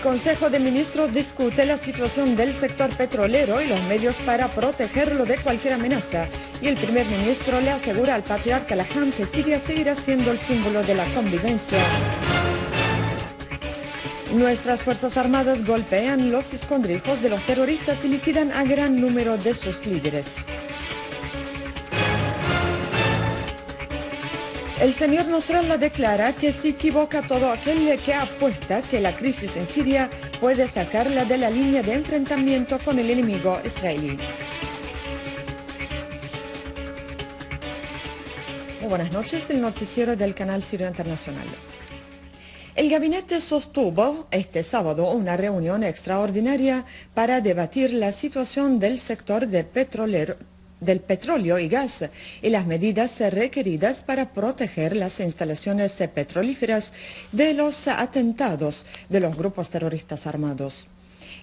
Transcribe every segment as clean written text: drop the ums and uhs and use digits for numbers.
Consejo de Ministros discute la situación del sector petrolero y los medios para protegerlo de cualquier amenaza. Y el primer ministro le asegura al patriarca Al-Hajjam que Siria seguirá siendo el símbolo de la convivencia. Nuestras Fuerzas Armadas golpean los escondrijos de los terroristas y liquidan a gran número de sus líderes. El señor Nasrallah declara que se equivoca todo aquel que apuesta que la crisis en Siria puede sacarla de la línea de enfrentamiento con el enemigo israelí. Muy buenas noches, el noticiero del canal Sirio Internacional. El gabinete sostuvo este sábado una reunión extraordinaria para debatir la situación del sector del petróleo y gas y las medidas requeridas para proteger las instalaciones petrolíferas de los atentados de los grupos terroristas armados.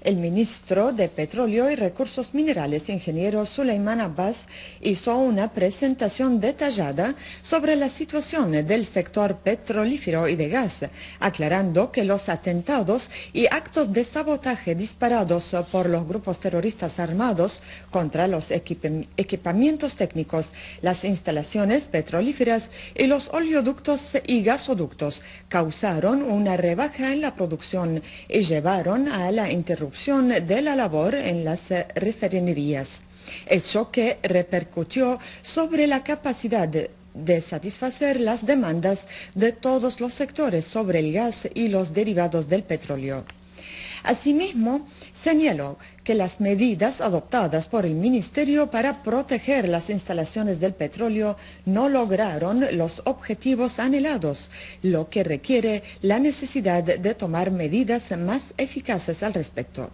El ministro de Petróleo y Recursos Minerales, ingeniero Suleiman Abbas, hizo una presentación detallada sobre la situación del sector petrolífero y de gas, aclarando que los atentados y actos de sabotaje disparados por los grupos terroristas armados contra los equipamientos técnicos, las instalaciones petrolíferas y los oleoductos y gasoductos causaron una rebaja en la producción y llevaron a la interrupción de la labor en las refinerías, hecho que repercutió sobre la capacidad de satisfacer las demandas de todos los sectores sobre el gas y los derivados del petróleo. Asimismo, señaló que las medidas adoptadas por el Ministerio para proteger las instalaciones del petróleo no lograron los objetivos anhelados, lo que requiere la necesidad de tomar medidas más eficaces al respecto.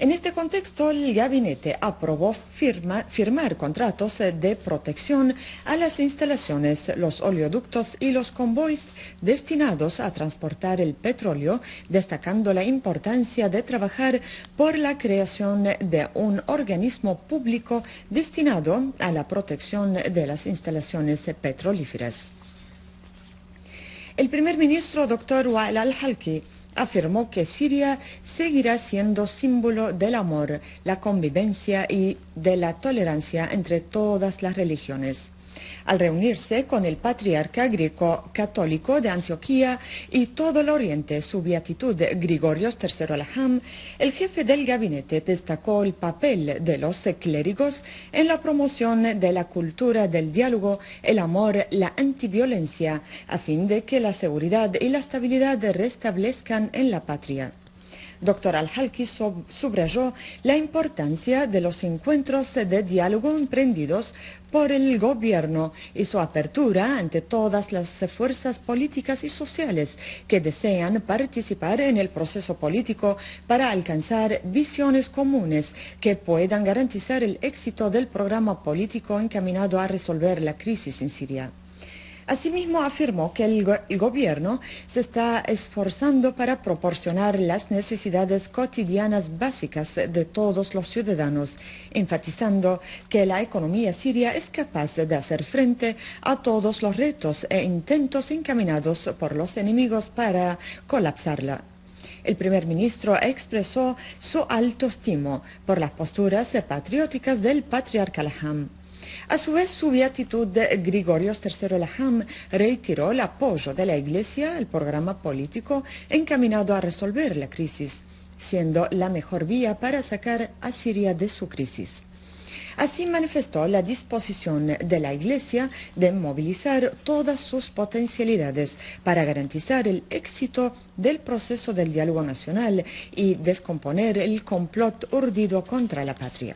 En este contexto, el gabinete aprobó firmar contratos de protección a las instalaciones, los oleoductos y los convoys destinados a transportar el petróleo, destacando la importancia de trabajar por la creación de un organismo público destinado a la protección de las instalaciones petrolíferas. El primer ministro, Dr. Wael al-Halki, afirmó que Siria seguirá siendo símbolo del amor, la convivencia y de la tolerancia entre todas las religiones. Al reunirse con el patriarca griego-católico de Antioquía y todo el Oriente, su beatitud Grigorios III Al-Hajjam, el jefe del gabinete destacó el papel de los clérigos en la promoción de la cultura del diálogo, el amor, la antiviolencia, a fin de que la seguridad y la estabilidad restablezcan en la patria. Dr. al-Halki subrayó la importancia de los encuentros de diálogo emprendidos por el gobierno y su apertura ante todas las fuerzas políticas y sociales que desean participar en el proceso político para alcanzar visiones comunes que puedan garantizar el éxito del programa político encaminado a resolver la crisis en Siria. Asimismo, afirmó que el gobierno se está esforzando para proporcionar las necesidades cotidianas básicas de todos los ciudadanos, enfatizando que la economía siria es capaz de hacer frente a todos los retos e intentos encaminados por los enemigos para colapsarla. El primer ministro expresó su alto estimo por las posturas patrióticas del patriarca Al-Hajjam. A su vez, su beatitud Grigorios III Al-Hajjam reiteró el apoyo de la Iglesia al programa político encaminado a resolver la crisis, siendo la mejor vía para sacar a Siria de su crisis. Así manifestó la disposición de la Iglesia de movilizar todas sus potencialidades para garantizar el éxito del proceso del diálogo nacional y descomponer el complot urdido contra la patria.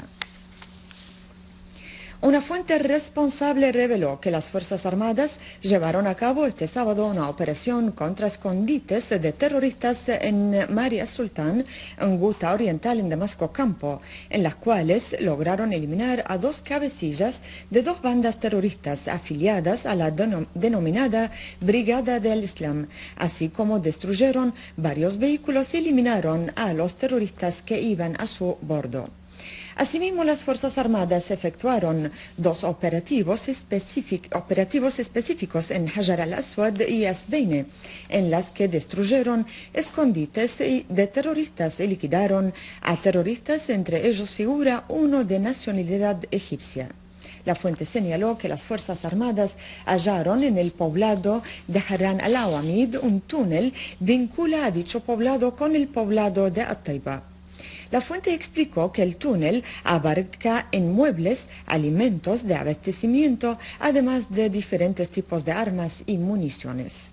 Una fuente responsable reveló que las Fuerzas Armadas llevaron a cabo este sábado una operación contra escondites de terroristas en Maria Sultan, en Ghouta Oriental, en Damasco Campo, en las cuales lograron eliminar a 2 cabecillas de 2 bandas terroristas afiliadas a la denominada Brigada del Islam, así como destruyeron varios vehículos y eliminaron a los terroristas que iban a su bordo. Asimismo, las Fuerzas Armadas efectuaron dos operativos específicos en Hajar al-Aswad y Asbeine, en las que destruyeron escondites de terroristas y liquidaron a terroristas, entre ellos figura uno de nacionalidad egipcia. La fuente señaló que las Fuerzas Armadas hallaron en el poblado de Harran al-Awamid un túnel vincula a dicho poblado con el poblado de At-Taiba. La fuente explicó que el túnel abarca inmuebles, alimentos de abastecimiento, además de diferentes tipos de armas y municiones.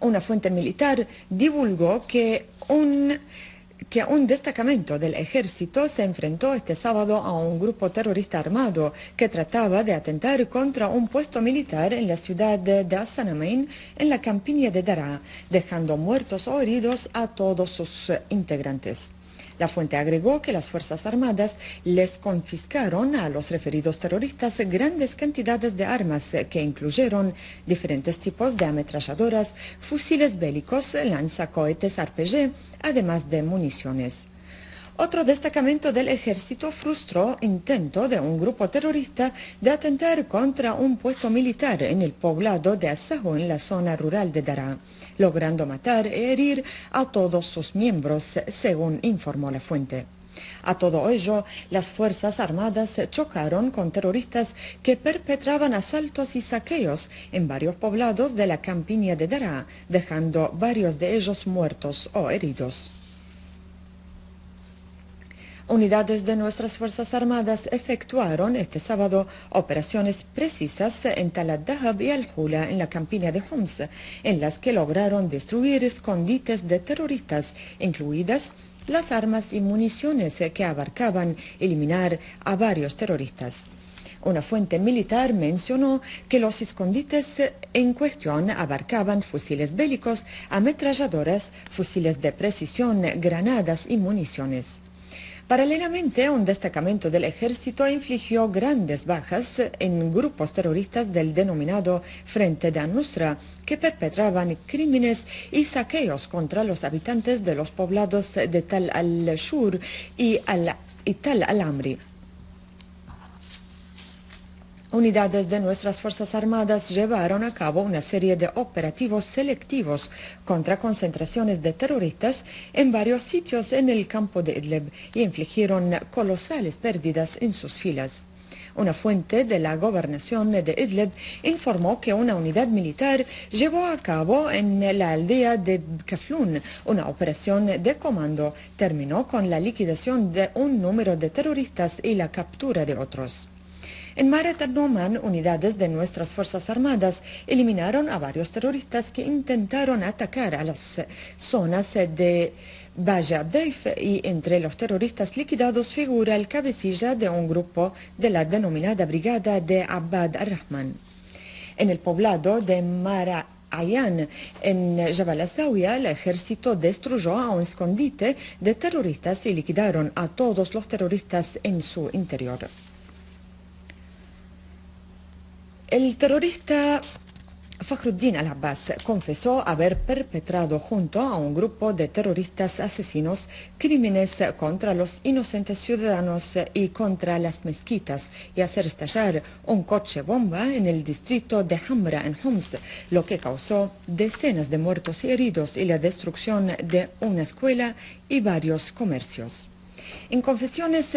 Una fuente militar divulgó que un destacamento del ejército se enfrentó este sábado a un grupo terrorista armado que trataba de atentar contra un puesto militar en la ciudad de As-Sanamein, en la campiña de Daraa, dejando muertos o heridos a todos sus integrantes. La fuente agregó que las Fuerzas Armadas les confiscaron a los referidos terroristas grandes cantidades de armas que incluyeron diferentes tipos de ametralladoras, fusiles bélicos, lanzacohetes RPG, además de municiones. Otro destacamento del ejército frustró intento de un grupo terrorista de atentar contra un puesto militar en el poblado de Asajo, en la zona rural de Daraa, logrando matar e herir a todos sus miembros, según informó la fuente. A todo ello, las Fuerzas Armadas chocaron con terroristas que perpetraban asaltos y saqueos en varios poblados de la campiña de Daraa, dejando varios de ellos muertos o heridos. Unidades de nuestras Fuerzas Armadas efectuaron este sábado operaciones precisas en Tal Ad-Dahab y Al-Hula, en la campiña de Homs, en las que lograron destruir escondites de terroristas, incluidas las armas y municiones que abarcaban eliminar a varios terroristas. Una fuente militar mencionó que los escondites en cuestión abarcaban fusiles bélicos, ametralladoras, fusiles de precisión, granadas y municiones. Paralelamente, un destacamento del ejército infligió grandes bajas en grupos terroristas del denominado Frente de An-Nusra, que perpetraban crímenes y saqueos contra los habitantes de los poblados de Tal al-Shur y Tal al-Amri. Unidades de nuestras Fuerzas Armadas llevaron a cabo una serie de operativos selectivos contra concentraciones de terroristas en varios sitios en el campo de Idlib y infligieron colosales pérdidas en sus filas. Una fuente de la gobernación de Idlib informó que una unidad militar llevó a cabo en la aldea de Kaflun una operación de comando. Terminó con la liquidación de un número de terroristas y la captura de otros. En Maret al-Numan, unidades de nuestras Fuerzas Armadas eliminaron a varios terroristas que intentaron atacar a las zonas de Baja Abdeif, y entre los terroristas liquidados figura el cabecilla de un grupo de la denominada Brigada de Abad al-Rahman. En el poblado de Mara Ayan, en Jabal Azawiya, el ejército destruyó a un escondite de terroristas y liquidaron a todos los terroristas en su interior. El terrorista Fakhruddin al-Abbas confesó haber perpetrado junto a un grupo de terroristas asesinos crímenes contra los inocentes ciudadanos y contra las mezquitas, y hacer estallar un coche bomba en el distrito de Hamra en Homs, lo que causó decenas de muertos y heridos y la destrucción de una escuela y varios comercios. En confesiones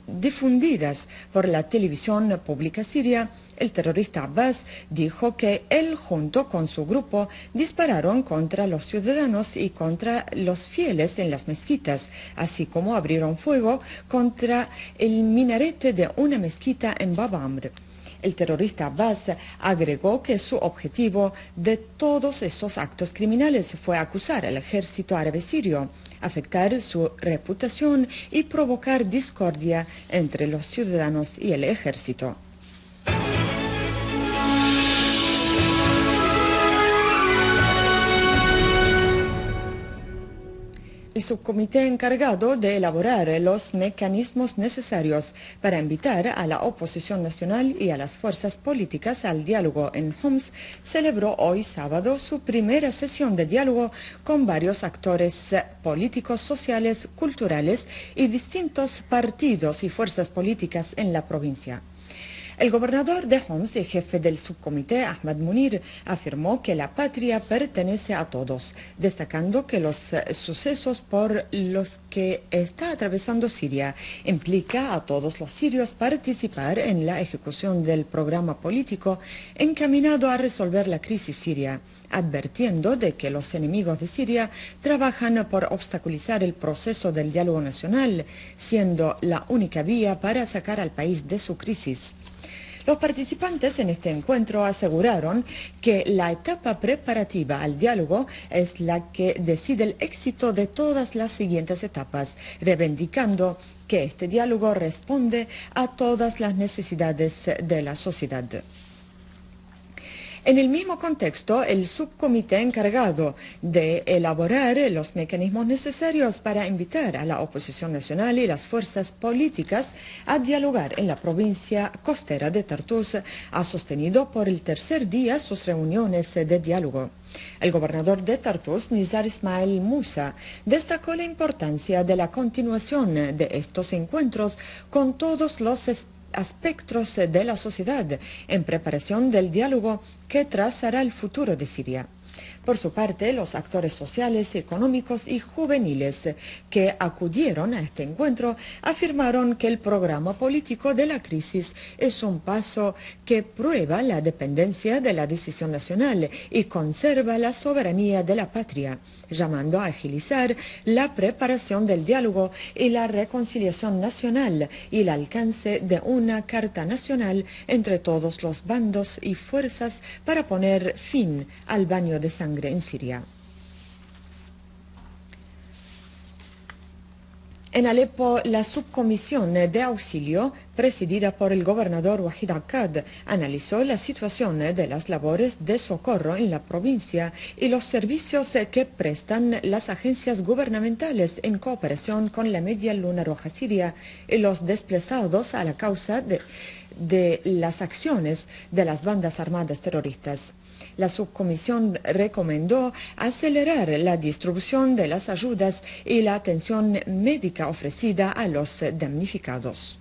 difundidas por la televisión pública siria, el terrorista Abbas dijo que él junto con su grupo dispararon contra los ciudadanos y contra los fieles en las mezquitas, así como abrieron fuego contra el minarete de una mezquita en Bab Amr. El terrorista Abbas agregó que su objetivo de todos estos actos criminales fue acusar al ejército árabe sirio, afectar su reputación y provocar discordia entre los ciudadanos y el ejército. El subcomité encargado de elaborar los mecanismos necesarios para invitar a la oposición nacional y a las fuerzas políticas al diálogo en Homs celebró hoy sábado su primera sesión de diálogo con varios actores políticos, sociales, culturales y distintos partidos y fuerzas políticas en la provincia. El gobernador de Homs y jefe del subcomité, Ahmad Munir, afirmó que la patria pertenece a todos, destacando que los sucesos por los que está atravesando Siria implica a todos los sirios participar en la ejecución del programa político encaminado a resolver la crisis siria, advirtiendo de que los enemigos de Siria trabajan por obstaculizar el proceso del diálogo nacional, siendo la única vía para sacar al país de su crisis. Los participantes en este encuentro aseguraron que la etapa preparativa al diálogo es la que decide el éxito de todas las siguientes etapas, reivindicando que este diálogo responde a todas las necesidades de la sociedad. En el mismo contexto, el subcomité encargado de elaborar los mecanismos necesarios para invitar a la oposición nacional y las fuerzas políticas a dialogar en la provincia costera de Tartus ha sostenido por el tercer día sus reuniones de diálogo. El gobernador de Tartus, Nizar Ismail Musa, destacó la importancia de la continuación de estos encuentros con todos los aspectos de la sociedad en preparación del diálogo que trazará el futuro de Siria. Por su parte, los actores sociales, económicos y juveniles que acudieron a este encuentro afirmaron que el programa político de la crisis es un paso que prueba la dependencia de la decisión nacional y conserva la soberanía de la patria, llamando a agilizar la preparación del diálogo y la reconciliación nacional y el alcance de una carta nacional entre todos los bandos y fuerzas para poner fin al baño de sangre en Siria. En Alepo, la subcomisión de auxilio, presidida por el gobernador Wahid Akkad, analizó la situación de las labores de socorro en la provincia y los servicios que prestan las agencias gubernamentales en cooperación con la Media Luna Roja Siria y los desplazados a la causa de las acciones de las bandas armadas terroristas. La subcomisión recomendó acelerar la distribución de las ayudas y la atención médica ofrecida a los damnificados.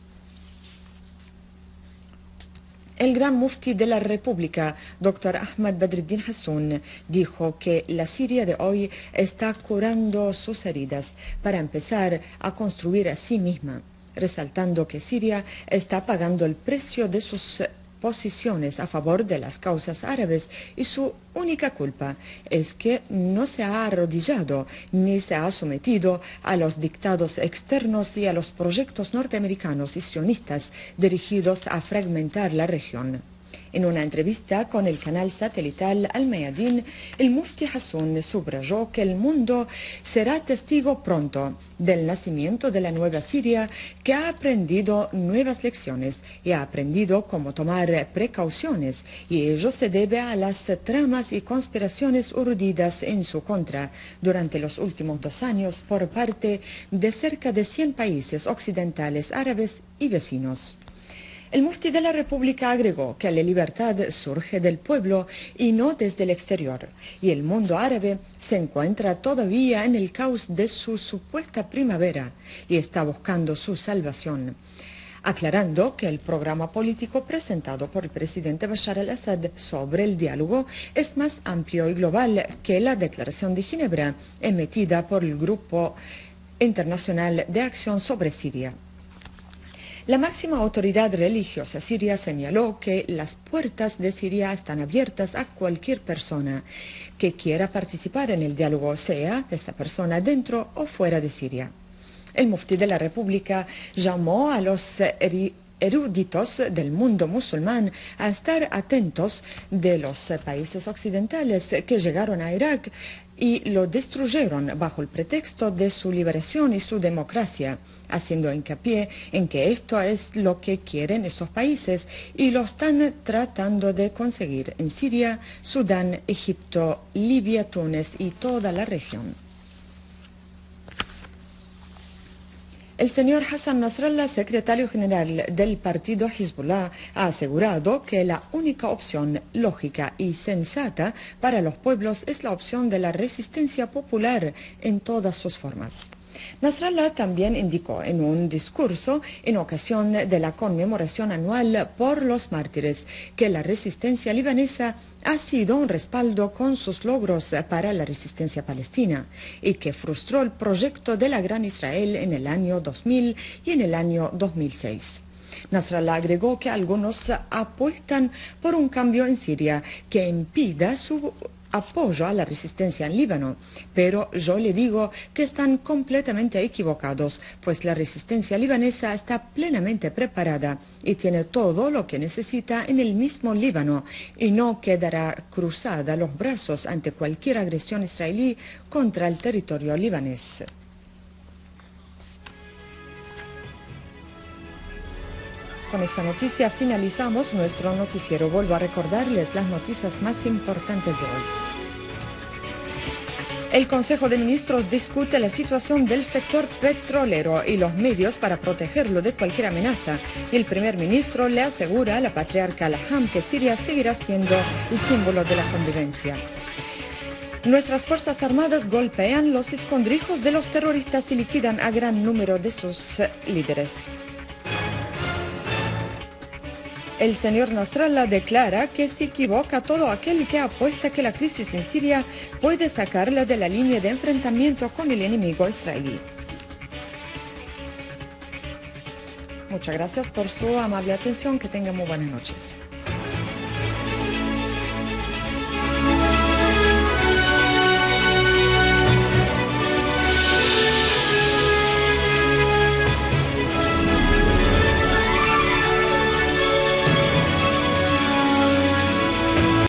El gran mufti de la República, Dr. Ahmad Badreddin Hassoun, dijo que la Siria de hoy está curando sus heridas para empezar a construir a sí misma, resaltando que Siria está pagando el precio de sus posiciones a favor de las causas árabes y su única culpa es que no se ha arrodillado ni se ha sometido a los dictados externos y a los proyectos norteamericanos y sionistas dirigidos a fragmentar la región. En una entrevista con el canal satelital Al Mayadin, el mufti Hassoun subrayó que el mundo será testigo pronto del nacimiento de la nueva Siria, que ha aprendido nuevas lecciones y ha aprendido cómo tomar precauciones, y ello se debe a las tramas y conspiraciones urdidas en su contra durante los últimos 2 años por parte de cerca de 100 países occidentales, árabes y vecinos. El mufti de la República agregó que la libertad surge del pueblo y no desde el exterior, y el mundo árabe se encuentra todavía en el caos de su supuesta primavera y está buscando su salvación, aclarando que el programa político presentado por el presidente Bashar al-Assad sobre el diálogo es más amplio y global que la Declaración de Ginebra emitida por el Grupo Internacional de Acción sobre Siria. La máxima autoridad religiosa siria señaló que las puertas de Siria están abiertas a cualquier persona que quiera participar en el diálogo, sea esa persona dentro o fuera de Siria. El mufti de la República llamó a los eruditos del mundo musulmán a estar atentos de los países occidentales que llegaron a Irak y lo destruyeron bajo el pretexto de su liberación y su democracia, haciendo hincapié en que esto es lo que quieren esos países y lo están tratando de conseguir en Siria, Sudán, Egipto, Libia, Túnez y toda la región. El señor Hassan Nasrallah, secretario general del partido Hezbollah, ha asegurado que la única opción lógica y sensata para los pueblos es la opción de la resistencia popular en todas sus formas. Nasrallah también indicó en un discurso en ocasión de la conmemoración anual por los mártires que la resistencia libanesa ha sido un respaldo con sus logros para la resistencia palestina y que frustró el proyecto de la Gran Israel en el año 2000 y en el año 2006. Nasrallah agregó que algunos apuestan por un cambio en Siria que impida su apoyo a la resistencia en Líbano, pero yo le digo que están completamente equivocados, pues la resistencia libanesa está plenamente preparada y tiene todo lo que necesita en el mismo Líbano y no quedará cruzada los brazos ante cualquier agresión israelí contra el territorio libanés. Con esta noticia finalizamos nuestro noticiero. Vuelvo a recordarles las noticias más importantes de hoy. El Consejo de Ministros discute la situación del sector petrolero y los medios para protegerlo de cualquier amenaza. Y el primer ministro le asegura a la patriarca Al-Ham que Siria seguirá siendo el símbolo de la convivencia. Nuestras Fuerzas Armadas golpean los escondrijos de los terroristas y liquidan a gran número de sus líderes. El señor Nasrallah declara que se equivoca todo aquel que apuesta que la crisis en Siria puede sacarla de la línea de enfrentamiento con el enemigo israelí. Muchas gracias por su amable atención. Que tengan muy buenas noches.